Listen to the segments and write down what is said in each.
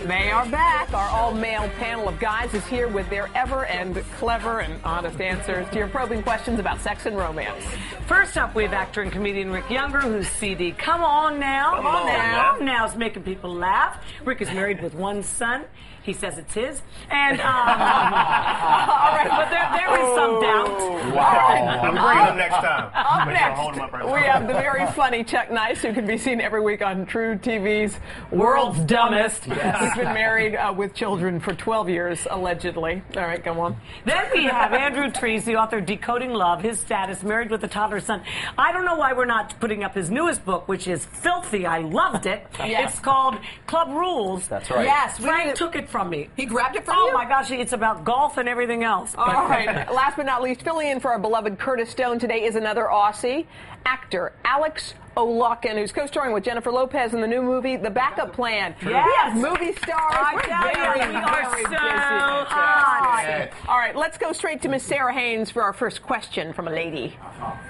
They are back. Our all-male panel of guys is here with their ever and clever and honest answers to your probing questions about sex and romance. First up, we have actor and comedian Rick Younger, whose CD, Come On Now, is making people laugh. Rick is married with one son. He says it's his. And, all right, but there is some doubt. Wow. I'm bringing him next time. Up next, we have the very funny Chuck Nice, who can be seen every week on True TV's World's Dumbest. Yes. He's been married with children for 12 years, allegedly. All right, go on. Then we have Andrew Trees, the author of Decoding Love, his status, married with a toddler son. I don't know why we're not putting up his newest book, which is filthy. I loved it. Yes. It's called Club Rules. That's right. Yes. Frank took it from me. He grabbed it from you? Oh, my gosh. It's about golf and everything else. All right. Last but not least, filling in for our beloved Curtis Stone today is another Aussie, actor Alex O'Loughlin, who's co-starring with Jennifer Lopez in the new movie, The Backup Plan. Yes. We have movie stars. I tell you, we are so hot. All right, let's go straight to Miss Sarah Haynes for our first question from a lady.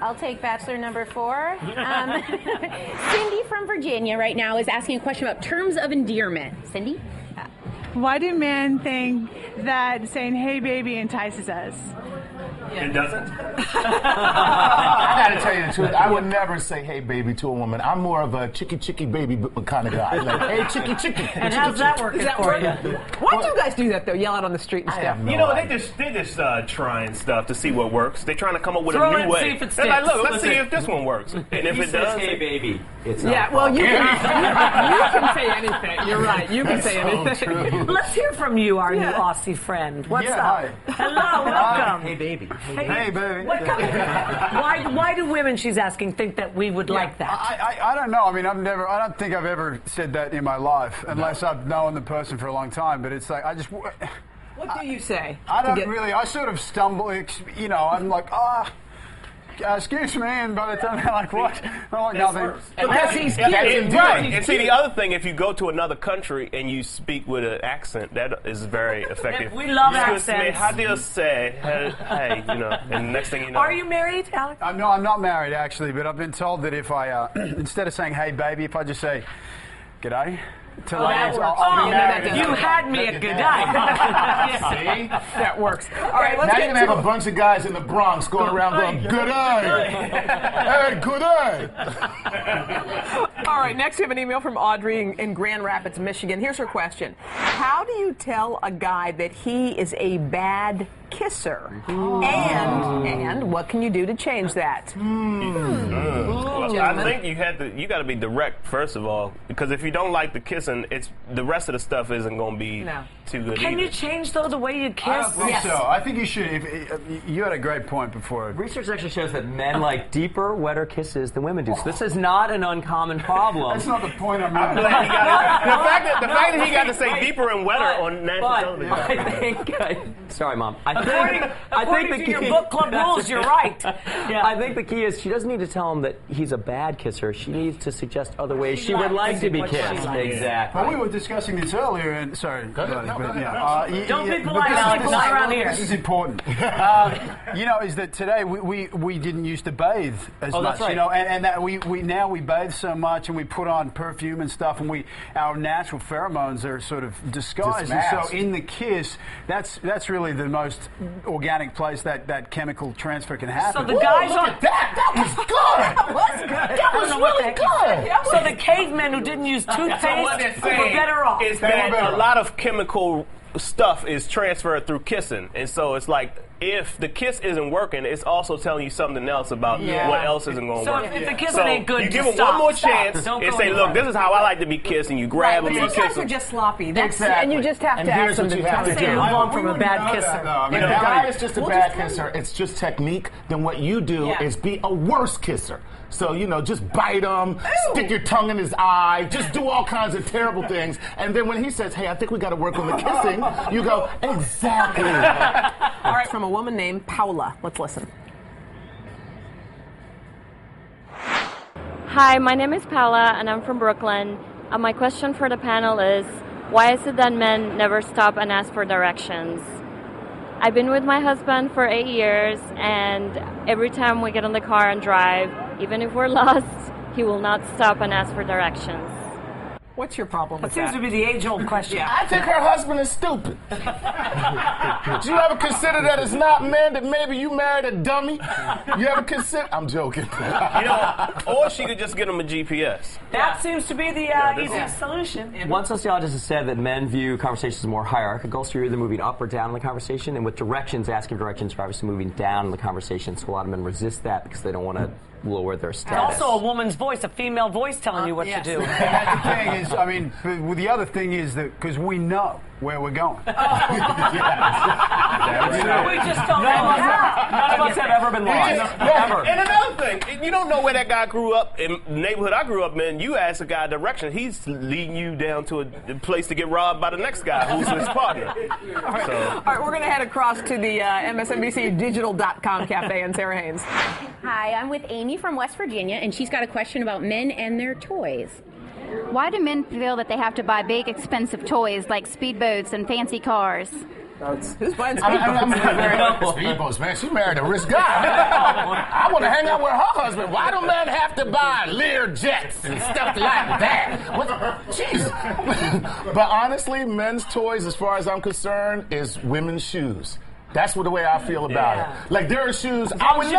I'll take bachelor number 4. Cindy from Virginia right now is asking a question about terms of endearment. Cindy? Why do men think that saying, hey, baby, entices us? It doesn't? I gotta tell you the truth. I would never say "hey baby" to a woman. I'm more of a "chicky baby" kind of guy. Like, "Hey chicky." And how's that working for you? Why do you guys do that, though? Yell out on the street and stuff. You know, they just trying stuff to see what works. They're trying to come up with Throw a it new and way. see if it They're like, sticks. look, let's see if this one works. And if it does, "Hey baby," it's not. Yeah, well, you can say anything. You're right. You can say anything. Let's hear from you, our new Aussie friend. What's up? Hi. Hello, welcome. Hey baby. Hey, baby. Why do women, she's asking, think that we would like that? I don't know. I mean, I don't think I've ever said that in my life, unless I've known the person for a long time. But it's like, What do you say? I don't really, I sort of stumble, you know, I'm like, excuse me, and by the time they're like, what? I'm like, nothing. Because he's cute. Right. And see, the other thing, if you go to another country and you speak with an accent, that is very effective. We love Excuse me, accents. how do you say, hey, you know, and next thing you know. Are you married, Alex? No, I'm not married, actually, but I've been told that if I, instead of saying, hey, baby, if I just say, g'day, to ladies, I'll be married. You had me at good day. See? That works. All right, let's Now get you're gonna have a bunch of guys in the Bronx going around going, "Good day, hey, good day." All right, next we have an email from Audrey in Grand Rapids, Michigan. Here's her question. How do you tell a guy that he is a bad kisser? And what can you do to change that? Well, I think you got to be direct first of all, because if you don't like the kissing, it's the rest of the stuff isn't going to be too good. Can either. you change, though, the way you kiss? I don't think so. I think you should. You had a great point before. Research actually shows that men like deeper, wetter kisses than women do. So this is not an uncommon problem. That's not the point I'm I'm making. glad he got the fact that he got to say deeper and wetter on national But television. I think, sorry, Mom. According to your book club rules, you're right. Yeah. I think the key is she doesn't need to tell him that he's a bad kisser. She needs to suggest other ways she would like to be what she kissed. likes. Exactly. Well, we were discussing this earlier, and sorry. Don't be but polite, this is Alex, not around here. This is important. You know, is that today we didn't used to bathe as much. That's right. You know, and that we now we bathe so much, and we put on perfume and stuff, and our natural pheromones are sort of disguised. And so in the kiss, that's really the most organic place that chemical transfer can happen. So the guys Look at that! That was good! That was really good! So the cavemen who didn't use toothpaste were better off. Is that a lot of chemical stuff is transferred through kissing, and so it's like if the kiss isn't working, it's also telling you something else about what else isn't going to So work. if the kissing ain't good, you give just them one stop. more chance Don't and go say, any "Look, further. this is how I like to be kissed," and you grab them and you Some kiss guys are them. just sloppy. That's Exactly. and you just have And to here's ask them what to you have to tell do. you. Move on from a We bad wouldn't know kisser. that, though. I mean, If a guy that- is just a bad kisser, it's just technique, then what you do is be a worse kisser. So, you know, just bite him, stick your tongue in his eye, just do all kinds of terrible things. And then when he says, hey, I think we got to work on the kissing, you go, exactly. All right, from a woman named Paula. Let's listen. Hi, my name is Paula, and I'm from Brooklyn. My question for the panel is, why is it that men never stop and ask for directions? I've been with my husband for 8 years, and every time we get in the car and drive, even if we're lost, he will not stop and ask for directions. What's your problem with That seems to be the age-old question. I think her husband is stupid. Do you ever consider that it's not men, that maybe you married a dummy? You ever consider? I'm joking. Or she could just get him a GPS. That seems to be the easiest solution. One sociologist has said that men view conversations as more hierarchical, so you're either moving up or down in the conversation, and with directions, asking directions, you're obviously moving down in the conversation, so a lot of men resist that because they don't want to lower their status. Also a woman's voice, a female voice telling you what to do. And that's the thing is, I mean, well, the other thing is that because we know where we're going. We just don't know. None of us have ever been lost. Ever. And another thing, you don't know where that guy grew up. In the neighborhood I grew up in, you ask a guy direction, he's leading you down to a place to get robbed by the next guy who's his partner. All right, we're going to head across to the MSNBCdigital.com cafe and Sarah Haynes. Hi, I'm with Amy from West Virginia, and she's got a question about men and their toys. Why do men feel that they have to buy big, expensive toys like speedboats and fancy cars? Who's buying speedboats? Speedboats, man. She married a rich guy. I want to hang out with her husband. Why do men have to buy Lear jets and stuff like that? Jeez. But honestly, men's toys, as far as I'm concerned, is women's shoes. That's the way I feel about it. Like, there are shoes, I would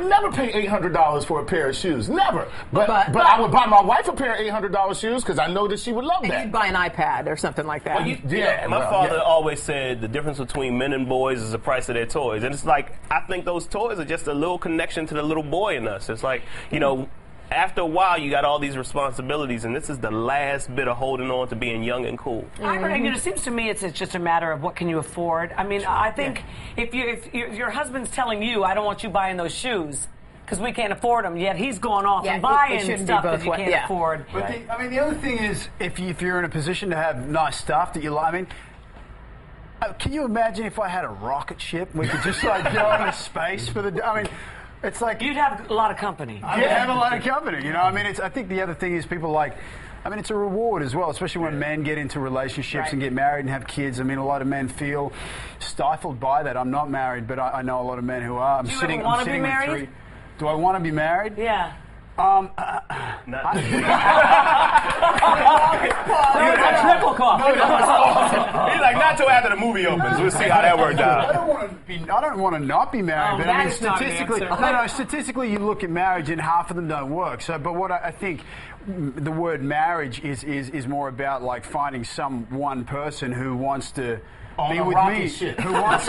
never pay $800 for a pair of shoes. Never. But I would buy my wife a pair of $800 shoes because I know that she would love that. You'd buy an iPad or something like that. Well, my father always said the difference between men and boys is the price of their toys. And it's like, I think those toys are just a little connection to the little boy in us. It's like, you know, after a while, you got all these responsibilities, and this is the last bit of holding on to being young and cool. It seems to me it's just a matter of what can you afford. I mean, I think if your husband's telling you, I don't want you buying those shoes because we can't afford them, yet he's going off and buying stuff that you can't afford. But the other thing is, if you're in a position to have nice stuff that you like, I mean, can you imagine if I had a rocket ship and we could just like go into space for the? I mean. It's like you'd have a lot of company. I'd have a lot of company, you know. I mean, I think the other thing is people like. I mean, it's a reward as well, especially when men get into relationships and get married and have kids. I mean, a lot of men feel stifled by that. I'm not married, but I know a lot of men who are. Do you ever want to be married? Do I want to be married? Yeah. Triple cough. He's like, not till after the movie opens. We'll see how that worked out. I don't want to not be married, but I mean, statistically, you look at marriage and half of them don't work. So, but what I think the word marriage is more about like finding one person who wants to. Be with me, who wants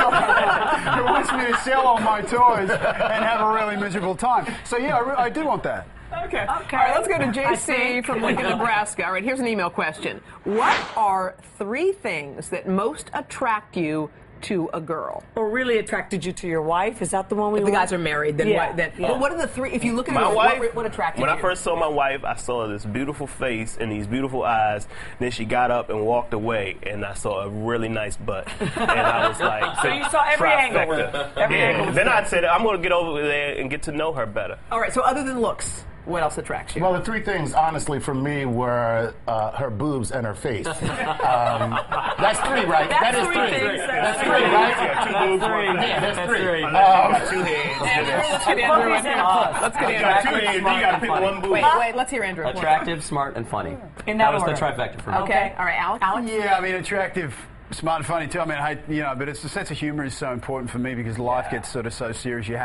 me to sell all my toys and have a really miserable time. So yeah, I do want that. Okay. All right, let's go to JC from Lincoln, Nebraska. All right, here's an email question. What are 3 things that most attract you to a girl? Or really attracted you to your wife? Is that the one we If the guys are married, then what? But what are the 3, if you look at my wife, what attracted you? When I first saw my wife, I saw this beautiful face and these beautiful eyes. Then she got up and walked away, and I saw a really nice butt. And I was like, so you saw every angle. Angle. Then I said, I'm going to get over there and get to know her better. All right, so other than looks, what else attracts you? Well, the 3 things, honestly, for me were her boobs and her face. That's 3, right? That is 3. That's 3, right? Yeah, 2 boobs, 1 face. Yeah, that's 3. 2 hands. Let's get Andrew. You got 2 hands, you got to pick 1 boob. Wait, let's hear Andrew. Attractive, smart, and funny. That was the trifecta for me. Okay, all right, Alex? Yeah, I mean, attractive, smart, and funny too. I mean, but it's the sense of humor is so important for me because life gets sort of so serious. I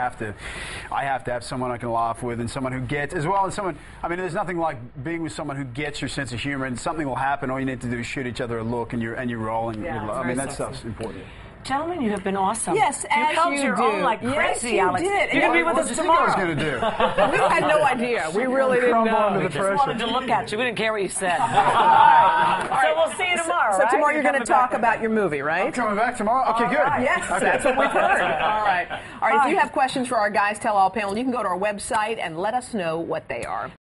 have to have someone I can laugh with and someone who gets, as well as someone. I mean, there's nothing like being with someone who gets your sense of humor, and something will happen. All you need to do is shoot each other a look, and you're rolling. I mean, that stuff's important. Gentlemen, you have been awesome. Yes, as you held your own like crazy, Alex. Did. You're going to be with us tomorrow. What did you think I was going to do? We had no idea. We really didn't know. We just wanted to look at you. We didn't care what you said. All right. So we'll see you tomorrow, So tomorrow you're going to talk about your movie, right? I'm coming back tomorrow? Okay, good. Yes, that's what we've heard. All right. If you have questions for our Guys Tell All panel, you can go to our website and let us know what they are.